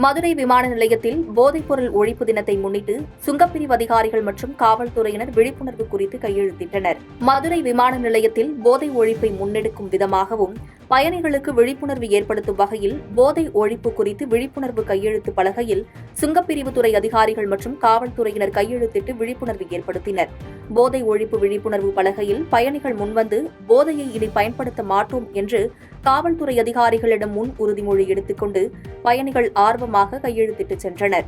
மதுரை விமான நிலையத்தில் போதைப்பொருள் ஒழிப்பு தினத்தை முன்னிட்டு சுங்கப்பிரிவு அதிகாரிகள் மற்றும் காவல்துறையினர் விழிப்புணர்வு குறித்து கையெழுத்திட்டனர். மதுரை விமான நிலையத்தில் போதை ஒழிப்பை முன்னெடுக்கும் விதமாகவும் பயணிகளுக்கு விழிப்புணர்வு ஏற்படுத்தும் வகையில் போதை ஒழிப்பு குறித்து விழிப்புணர்வு கையெழுத்து பலகையில் சுங்கப்பிரிவுத்துறை அதிகாரிகள் மற்றும் காவல்துறையினர் கையெழுத்திட்டு விழிப்புணர்வு ஏற்படுத்தினர். போதை ஒழிப்பு விழிப்புணர்வு பலகையில் பயணிகள் முன்வந்து போதையை இனி பயன்படுத்த மாட்டோம் என்று காவல்துறை அதிகாரிகளிடம் முன் உறுதிமொழி எடுத்துக்கொண்டு பயணிகள் ஆர்வமாக கையெழுத்திட்டு சென்றனர்.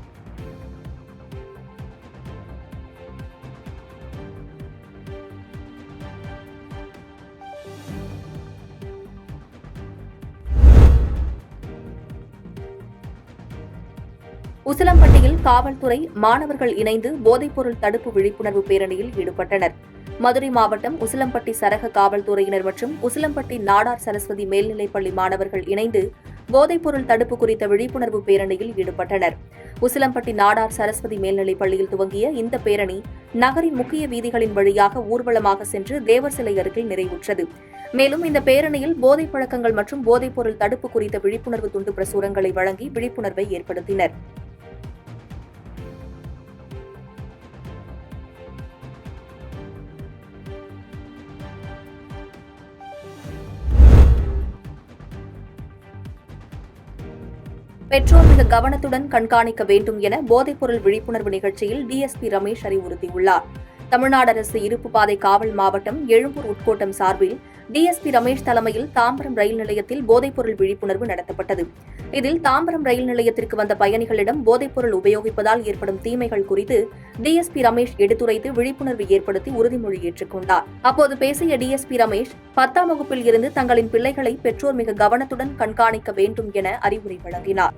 உசிலம்பட்டியில் காவல்துறை, மாணவர்கள் இணைந்து போதைப்பொருள் தடுப்பு விழிப்புணர்வு பேரணியில் ஈடுபட்டனர். மதுரை மாவட்டம் உசிலம்பட்டி சரக காவல்துறையினர் மற்றும் உசிலம்பட்டி நாடார் சரஸ்வதி மேல்நிலைப்பள்ளி மாணவர்கள் இணைந்து போதைப்பொருள் தடுப்பு குறித்த விழிப்புணர்வு பேரணியில் ஈடுபட்டனர். உசிலம்பட்டி நாடார் சரஸ்வதி மேல்நிலைப்பள்ளியில் துவங்கிய இந்த பேரணி நகரின் முக்கிய வீதிகளின் வழியாக ஊர்வலமாக சென்று தேவர் சிலை அருகில் நிறைவுற்றது. மேலும் இந்த பேரணியில் போதைப் பழக்கங்கள் மற்றும் போதைப்பொருள் தடுப்பு குறித்த விழிப்புணர்வு துண்டு பிரசுரங்களை வழங்கி விழிப்புணர்வை ஏற்படுத்தினர். பெற்றோர் மிக கவனத்துடன் கண்காணிக்க வேண்டும் என போதைப்பொருள் விழிப்புணர்வு நிகழ்ச்சியில் டிஎஸ்பி ரமேஷ் அறிவுறுத்தியுள்ளார். தமிழ்நாடு அரசு இருப்பு பாதை காவல் மாவட்டம் எழும்பூர் உட்கோட்டம் சார்பில் டிஎஸ்பி ரமேஷ் தலைமையில் தாம்பரம் ரயில் நிலையத்தில் போதைப்பொருள் விழிப்புணர்வு நடத்தப்பட்டது. இதில் தாம்பரம் ரயில் நிலையத்திற்கு வந்த பயணிகளிடம் போதைப்பொருள் உபயோகிப்பதால் ஏற்படும் தீமைகள் குறித்து டிஎஸ்பி ரமேஷ் எடுத்துரைத்து விழிப்புணர்வு ஏற்படுத்தி உறுதிமொழி ஏற்றுக்கொண்டார். அப்போது பேசிய டிஎஸ்பி ரமேஷ் 10ஆம் வகுப்பில் இருந்து தங்களின் பிள்ளைகளை பெற்றோர் மிக கவனத்துடன் கண்காணிக்க வேண்டும் என அறிவுரை வழங்கினார்.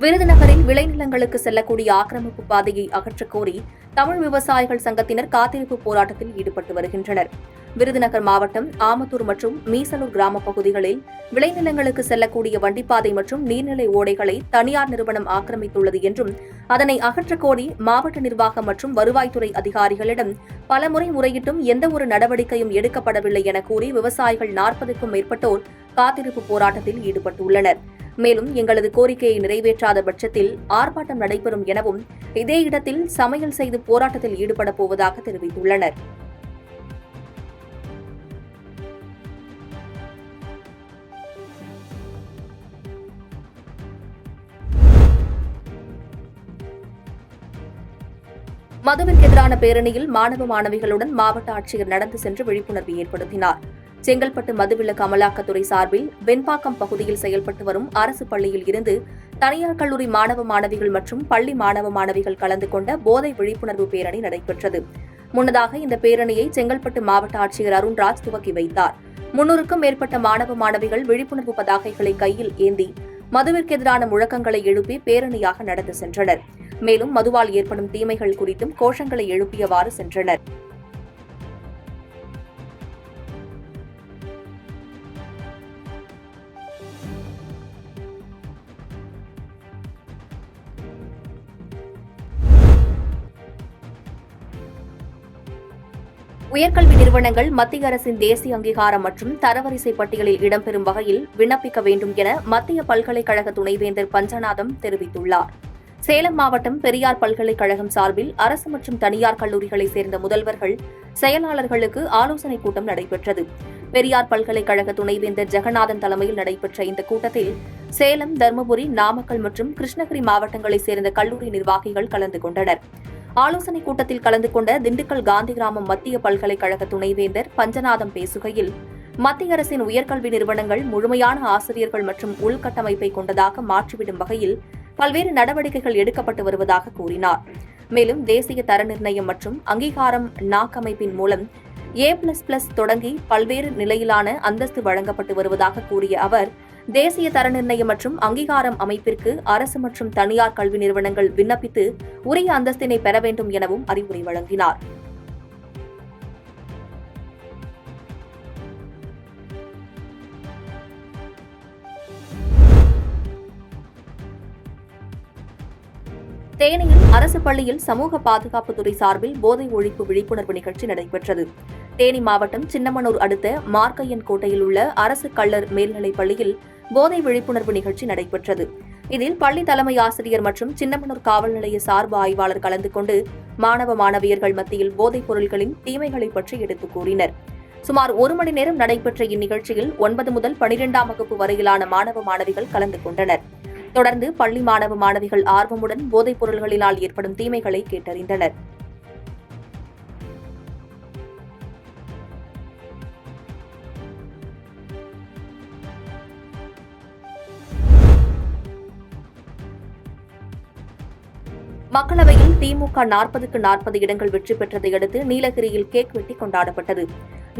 விருதுநகரில் விளைநிலங்களுக்கு செல்லக்கூடிய ஆக்கிரமிப்பு பாதையை அகற்றக் கோரி தமிழ் விவசாயிகள் சங்கத்தினர் காத்திருப்பு போராட்டத்தில் ஈடுபட்டு வருகின்றனர். விருதுநகர் மாவட்டம் ஆமத்தூர் மற்றும் மீசலூர் கிராம பகுதிகளில் விளைநிலங்களுக்கு செல்லக்கூடிய வண்டிப்பாதை மற்றும் நீர்நிலை ஓடைகளை தனியார் நிறுவனம் ஆக்கிரமித்துள்ளது என்றும் அதனை அகற்றக் கோரி மாவட்ட நிர்வாகம் மற்றும் வருவாய்த்துறை அதிகாரிகளிடம் பலமுறை முறையிட்டும் எந்தவொரு நடவடிக்கையும் எடுக்கப்படவில்லை என கூறி விவசாயிகள் 40க்கும் மேற்பட்டோர் காத்திருப்பு போராட்டத்தில் ஈடுபட்டுள்ளனர். மேலும் எங்களது கோரிக்கையை நிறைவேற்றாத பட்சத்தில் ஆர்ப்பாட்டம் நடைபெறும் எனவும் இதே இடத்தில் சமையல் செய்து போராட்டத்தில் ஈடுபடப் போவதாக தெரிவித்துள்ளனர். மதுவிற்கு எதிரான பேரணியில் மாணவ மாணவிகளுடன் மாவட்ட ஆட்சியர் நடந்து சென்று விழிப்புணர்வு ஏற்படுத்தினார். செங்கல்பட்டு மதுவிலக்கு அமலாக்கத்துறை சார்பில் வெண்பாக்கம் பகுதியில் செயல்பட்டு வரும் அரசு பள்ளியில் இருந்து தனியார் கல்லூரி மாணவ மாணவிகள் மற்றும் பள்ளி மாணவ மாணவிகள் கலந்து கொண்ட போதை விழிப்புணர்வு பேரணி நடைபெற்றது. முன்னதாக இந்த பேரணியை செங்கல்பட்டு மாவட்ட ஆட்சியர் அருண்ராஜ் துவக்கி வைத்தார். 300க்கும் மேற்பட்ட மாணவ மாணவிகள் விழிப்புணர்வு பதாகைகளை கையில் ஏந்தி மதுவிற்கு எதிரான முழக்கங்களை எழுப்பி பேரணியாக நடந்து சென்றனர். மேலும் மதுவால் ஏற்படும் தீமைகள் குறித்தும் கோஷங்களை எழுப்பியவாறு சென்றனர். உயர்கல்வி நிறுவனங்கள் மத்திய அரசின் தேசிய அங்கீகாரம் மற்றும் தரவரிசை பட்டியலில் இடம்பெறும் வகையில் விண்ணப்பிக்க வேண்டும் என மத்திய பல்கலைக்கழக துணைவேந்தர் பஞ்சநாதம் தெரிவித்துள்ளார். சேலம் மாவட்டம் பெரியார் பல்கலைக்கழகம் சார்பில் அரசு மற்றும் தனியார் கல்லூரிகளைச் சேர்ந்த முதல்வர்கள், செயலாளர்களுக்கு ஆலோசனைக் கூட்டம் நடைபெற்றது. பெரியார் பல்கலைக்கழக துணைவேந்தர் ஜெகநாதன் தலைமையில் நடைபெற்ற இந்த கூட்டத்தில் சேலம், தருமபுரி, நாமக்கல் மற்றும் கிருஷ்ணகிரி மாவட்டங்களைச் சேர்ந்த கல்லூரி நிர்வாகிகள் கலந்து கொண்டனர். ஆலோசனைக் கூட்டத்தில் கலந்து கொண்ட திண்டுக்கல் காந்தி கிராமம் மத்திய பல்கலைக்கழக துணைவேந்தர் பஞ்சநாதம் பேசுகையில், மத்திய அரசின் உயர்கல்வி நிறுவனங்கள் முழுமையான ஆசிரியர்கள் மற்றும் உள்கட்டமைப்பை கொண்டதாக மாற்றிவிடும் வகையில் பல்வேறு நடவடிக்கைகள் எடுக்கப்பட்டு வருவதாக கூறினார். மேலும் தேசிய தர நிர்ணயம் மற்றும் அங்கீகாரம் நாக் அமைப்பின் மூலம் A++ தொடங்கி பல்வேறு நிலையிலான அந்தஸ்து வழங்கப்பட்டு வருவதாக கூறிய அவர், தேசிய தர நிர்ணயம் மற்றும் அங்கீகாரம் அமைப்பிற்கு அரசு மற்றும் தனியார் கல்வி நிறுவனங்கள் விண்ணப்பித்து உரிய அந்தஸ்தினை பெற வேண்டும் எனவும் அறிவுரை வழங்கினார். தேனியில் அரசு பள்ளியில் சமூக பாதுகாப்புத்துறை சார்பில் போதை ஒழிப்பு விழிப்புணர்வு நிகழ்ச்சி நடைபெற்றது. தேனி மாவட்டம் சின்னமனூர் அடுத்த மார்க்கையன் கோட்டையில் உள்ள அரசு கள்ளர் மேல்நிலைப் பள்ளியில் போதை விழிப்புணர்வு நிகழ்ச்சி நடைபெற்றது. இதில் பள்ளி தலைமை ஆசிரியர் மற்றும் சின்னமனூர் காவல் நிலைய சார்பு ஆய்வாளர் கலந்து கொண்டு மாணவ மாணவியர்கள் மத்தியில் போதைப் பொருட்களின் தீமைகளை பற்றி எடுத்துக் கூறினர். சுமார் 1 மணி நேரம் நடைபெற்ற இந்நிகழ்ச்சியில் 9 முதல் 12ஆம் வகுப்பு வரையிலான மாணவ மாணவிகள் கலந்து கொண்டனர். தொடர்ந்து பள்ளி மாணவ மாணவிகள் ஆர்வமுடன் போதைப் பொருள்களினால் ஏற்படும் தீமைகளை கேட்டறிந்தனர். மக்களவையில் திமுக 40க்கு 40 இடங்கள் வெற்றி பெற்றதை அடுத்து நீலகிரியில் கேக் வெட்டி கொண்டாடப்பட்டது.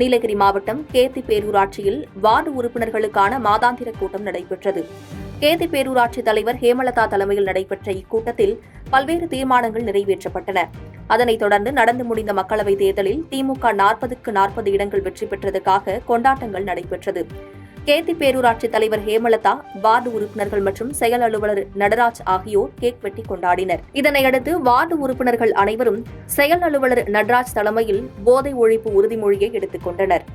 நீலகிரி மாவட்டம் கேத்தி பேரூராட்சியில் வார்டு உறுப்பினர்களுக்கான மாதாந்திர கூட்டம் நடைபெற்றது. கேத்தி பேரூராட்சி தலைவர் ஹேமலதா தலைமையில் நடைபெற்ற இக்கூட்டத்தில் பல்வேறு தீர்மானங்கள் நிறைவேற்றப்பட்டன. அதனைத் தொடர்ந்து நடந்து முடிந்த மக்களவைத் தேர்தலில் திமுக 40க்கு 40 இடங்கள் வெற்றி பெற்றதற்காக கொண்டாட்டங்கள் நடைபெற்றது. கேத்தி பேரூராட்சி தலைவர் ஹேமலதா, வார்டு உறுப்பினர்கள் மற்றும் செயல் அலுவலர் நடராஜ் ஆகியோர் கேக் வெட்டி கொண்டாடினர். இதனையடுத்து வார்டு உறுப்பினர்கள் அனைவரும் செயல் அலுவலர் நடராஜ் தலைமையில் போதை ஒழிப்பு உறுதிமொழியை எடுத்துக் கொண்டனர்.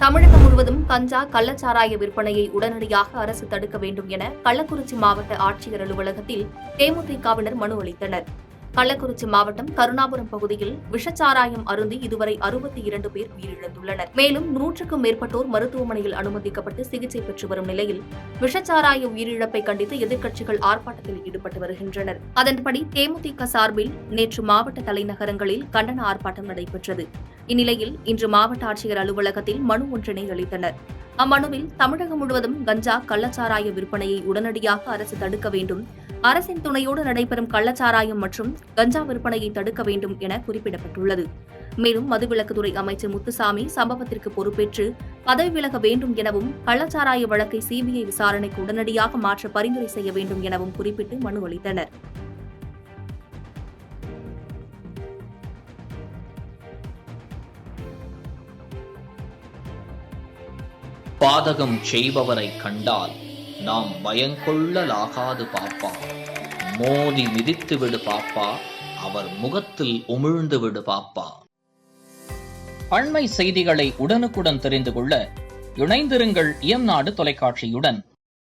தமிழகம் முழுவதும் கஞ்சா, கள்ளச்சாராய விற்பனையை உடனடியாக அரசு தடுக்க வேண்டும் என கள்ளக்குறிச்சி மாவட்ட ஆட்சியர் அலுவலகத்தில் தேமுதிகவினர் மனு அளித்தனர். கள்ளக்குறிச்சி மாவட்டம் கருணாபுரம் பகுதியில் விஷச்சாராயம் அருந்தி இதுவரை 62 பேர் உயிரிழந்துள்ளனர். மேலும் 100க்கும் மேற்பட்டோர் மருத்துவமனையில் அனுமதிக்கப்பட்டு சிகிச்சை பெற்று வரும் நிலையில் விஷச்சாராய உயிரிழப்பை கண்டித்து எதிர்க்கட்சிகள் ஆர்ப்பாட்டத்தில் ஈடுபட்டு வருகின்றனர். அதன்படி தேமுதிக சார்பில் நேற்று மாவட்ட தலைநகரங்களில் கண்டன ஆர்ப்பாட்டம் நடைபெற்றது. இந்நிலையில் இன்று மாவட்ட ஆட்சியர் அலுவலகத்தில் மனு ஒன்றினை அளித்தனர். அம்மனுவில் தமிழகம் முழுவதும் கஞ்சா, கள்ளச்சாராய விற்பனையை உடனடியாக அரசு தடுக்க வேண்டும், அரசின் துணையோடு நடைபெறும் கள்ளச்சாராயம் மற்றும் கஞ்சா விற்பனையை தடுக்க வேண்டும் என குறிப்பிடப்பட்டுள்ளது. மேலும் மதுவிலக்குத்துறை அமைச்சர் முத்துசாமி சம்பவத்திற்கு பொறுப்பேற்று பதவி விலக வேண்டும் எனவும், கள்ளச்சாராய வழக்கை சிபிஐ விசாரணைக்கு உடனடியாக மாற்ற பரிந்துரை செய்ய வேண்டும் எனவும் குறிப்பிட்டு மனு அளித்தனர். பாதகம் செய்பவரை கண்டால் நாம் பயங்கொள்ளலாகாது பாப்பா, மோதி மிதித்து விடு பாப்பா, அவர் முகத்தில் உமிழ்ந்து விடு பாப்பா. அண்மை செய்திகளை உடனுக்குடன் தெரிந்து கொள்ள இணைந்திருங்கள் இயம்நாடு தொலைக்காட்சியுடன்.